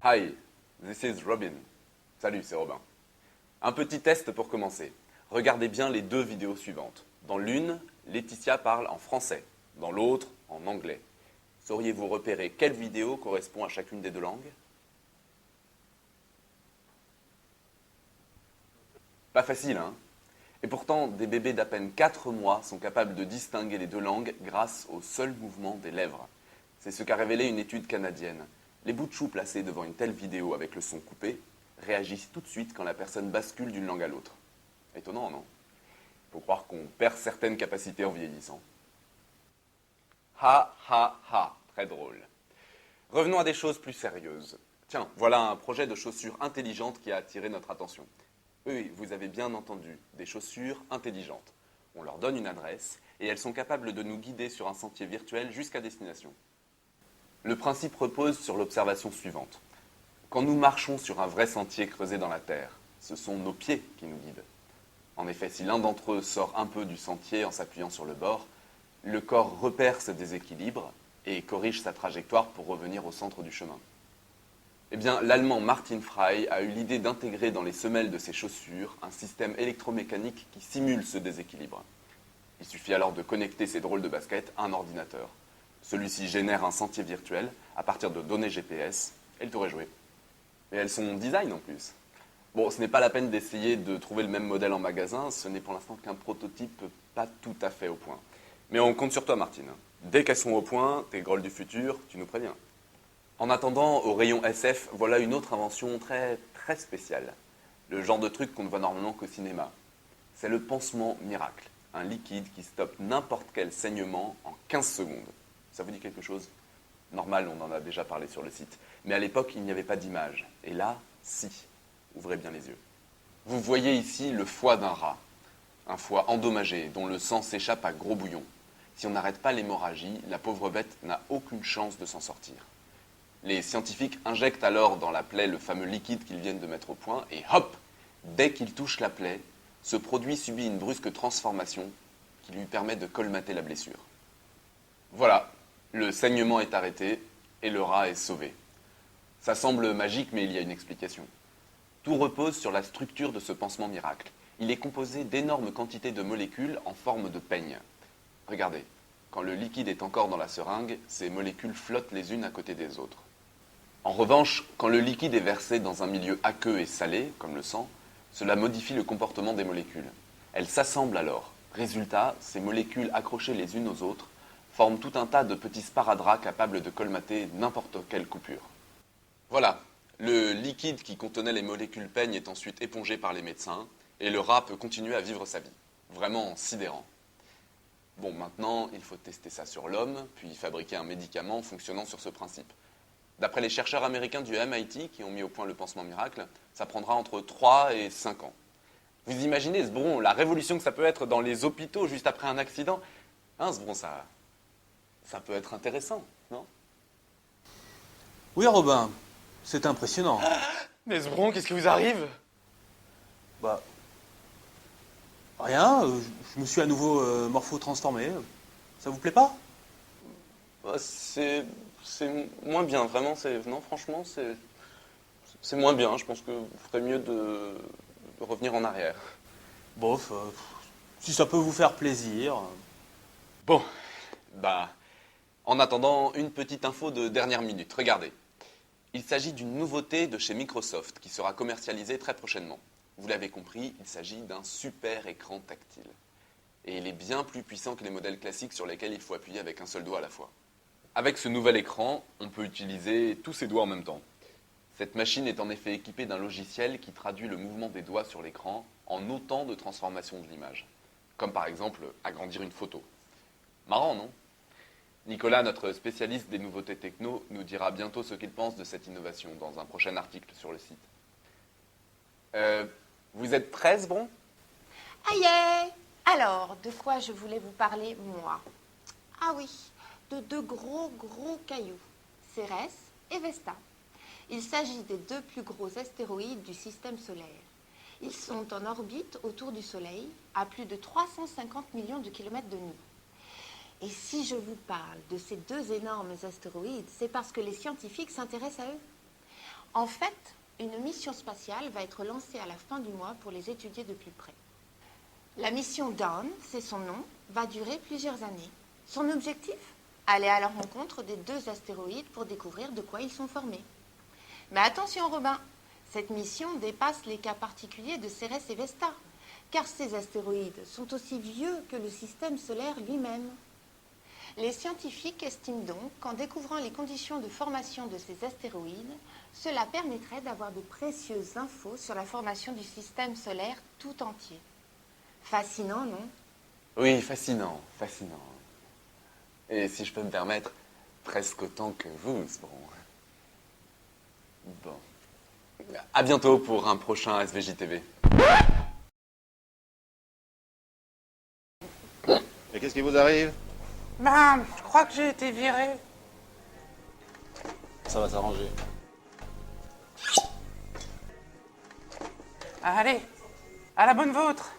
Hi, this is Robin. Salut, c'est Robin. Un petit test pour commencer. Regardez bien les deux vidéos suivantes. Dans l'une, Laetitia parle en français. Dans l'autre, en anglais. Sauriez-vous repérer quelle vidéo correspond à chacune des deux langues? Pas facile, hein? Et pourtant, des bébés d'à peine 4 mois sont capables de distinguer les deux langues grâce au seul mouvement des lèvres. C'est ce qu'a révélé une étude canadienne. Les bouts de chou placés devant une telle vidéo avec le son coupé réagissent tout de suite quand la personne bascule d'une langue à l'autre. Étonnant, non? Faut croire qu'on perd certaines capacités en vieillissant. Ha ha ha, très drôle. Revenons à des choses plus sérieuses. Tiens, voilà un projet de chaussures intelligentes qui a attiré notre attention. Oui, vous avez bien entendu, des chaussures intelligentes. On leur donne une adresse et elles sont capables de nous guider sur un sentier virtuel jusqu'à destination. Le principe repose sur l'observation suivante. Quand nous marchons sur un vrai sentier creusé dans la terre, ce sont nos pieds qui nous guident. En effet, si l'un d'entre eux sort un peu du sentier en s'appuyant sur le bord, le corps repère ce déséquilibre et corrige sa trajectoire pour revenir au centre du chemin. Eh bien, l'Allemand Martin Frey a eu l'idée d'intégrer dans les semelles de ses chaussures un système électromécanique qui simule ce déséquilibre. Il suffit alors de connecter ces drôles de baskets à un ordinateur. Celui-ci génère un sentier virtuel à partir de données GPS et le tour est joué. Et elles sont design en plus. Bon, ce n'est pas la peine d'essayer de trouver le même modèle en magasin, ce n'est pour l'instant qu'un prototype pas tout à fait au point. Mais on compte sur toi, Martine. Dès qu'elles sont au point, tes grolles du futur, tu nous préviens. En attendant, au rayon SF, voilà une autre invention très spéciale. Le genre de truc qu'on ne voit normalement qu'au cinéma. C'est le pansement miracle. Un liquide qui stoppe n'importe quel saignement en 15 secondes. Ça vous dit quelque chose? Normal, on en a déjà parlé sur le site. Mais à l'époque, il n'y avait pas d'image. Et là, si. Ouvrez bien les yeux. Vous voyez ici le foie d'un rat. Un foie endommagé, dont le sang s'échappe à gros bouillon. Si on n'arrête pas l'hémorragie, la pauvre bête n'a aucune chance de s'en sortir. Les scientifiques injectent alors dans la plaie le fameux liquide qu'ils viennent de mettre au point et hop, dès qu'il touche la plaie, ce produit subit une brusque transformation qui lui permet de colmater la blessure. Voilà, le saignement est arrêté et le rat est sauvé. Ça semble magique, mais il y a une explication. Tout repose sur la structure de ce pansement miracle. Il est composé d'énormes quantités de molécules en forme de peigne. Regardez, quand le liquide est encore dans la seringue, ces molécules flottent les unes à côté des autres. En revanche, quand le liquide est versé dans un milieu aqueux et salé, comme le sang, cela modifie le comportement des molécules. Elles s'assemblent alors. Résultat, ces molécules accrochées les unes aux autres forment tout un tas de petits sparadraps capables de colmater n'importe quelle coupure. Voilà, le liquide qui contenait les molécules peigne est ensuite épongé par les médecins et le rat peut continuer à vivre sa vie. Vraiment sidérant. Bon, maintenant, il faut tester ça sur l'homme, puis fabriquer un médicament fonctionnant sur ce principe. D'après les chercheurs américains du MIT qui ont mis au point le pansement miracle, ça prendra entre 3 et 5 ans. Vous imaginez, Sbron, la révolution que ça peut être dans les hôpitaux juste après un accident? Hein, Sbron, ça peut être intéressant, non? Oui, Robin, c'est impressionnant. Mais Sbron, qu'est-ce qui vous arrive? Bah, rien, je me suis à nouveau morpho-transformé. Ça vous plaît pas? Bah, c'est moins bien, vraiment. Non, franchement, c'est moins bien. Je pense que vous ferez mieux de revenir en arrière. Bof, si ça peut vous faire plaisir. Bon, bah, en attendant, une petite info de dernière minute. Regardez. Il s'agit d'une nouveauté de chez Microsoft qui sera commercialisée très prochainement. Vous l'avez compris, il s'agit d'un super écran tactile. Et il est bien plus puissant que les modèles classiques sur lesquels il faut appuyer avec un seul doigt à la fois. Avec ce nouvel écran, on peut utiliser tous ses doigts en même temps. Cette machine est en effet équipée d'un logiciel qui traduit le mouvement des doigts sur l'écran en autant de transformations de l'image. Comme par exemple agrandir une photo. Marrant, non? Nicolas, notre spécialiste des nouveautés techno, nous dira bientôt ce qu'il pense de cette innovation dans un prochain article sur le site. Vous êtes 13, bon? Aïe! Alors, de quoi je voulais vous parler, moi? Ah oui, de deux gros cailloux, Cérès et Vesta. Il s'agit des deux plus gros astéroïdes du système solaire. Ils sont en orbite autour du Soleil, à plus de 350 millions de kilomètres de nous. Et si je vous parle de ces deux énormes astéroïdes, c'est parce que les scientifiques s'intéressent à eux. En fait, une mission spatiale va être lancée à la fin du mois pour les étudier de plus près. La mission Dawn, c'est son nom, va durer plusieurs années. Son objectif? Aller à la rencontre des deux astéroïdes pour découvrir de quoi ils sont formés. Mais attention Robin, cette mission dépasse les cas particuliers de Cérès et Vesta, car ces astéroïdes sont aussi vieux que le système solaire lui-même. Les scientifiques estiment donc qu'en découvrant les conditions de formation de ces astéroïdes, cela permettrait d'avoir de précieuses infos sur la formation du système solaire tout entier. Fascinant, non? Oui, fascinant, fascinant. Et si je peux me permettre, presque autant que vous, Bon. À bientôt pour un prochain SVJ TV. Et qu'est-ce qui vous arrive? Ben, je crois que j'ai été viré. Ça va s'arranger. Allez, à la bonne vôtre.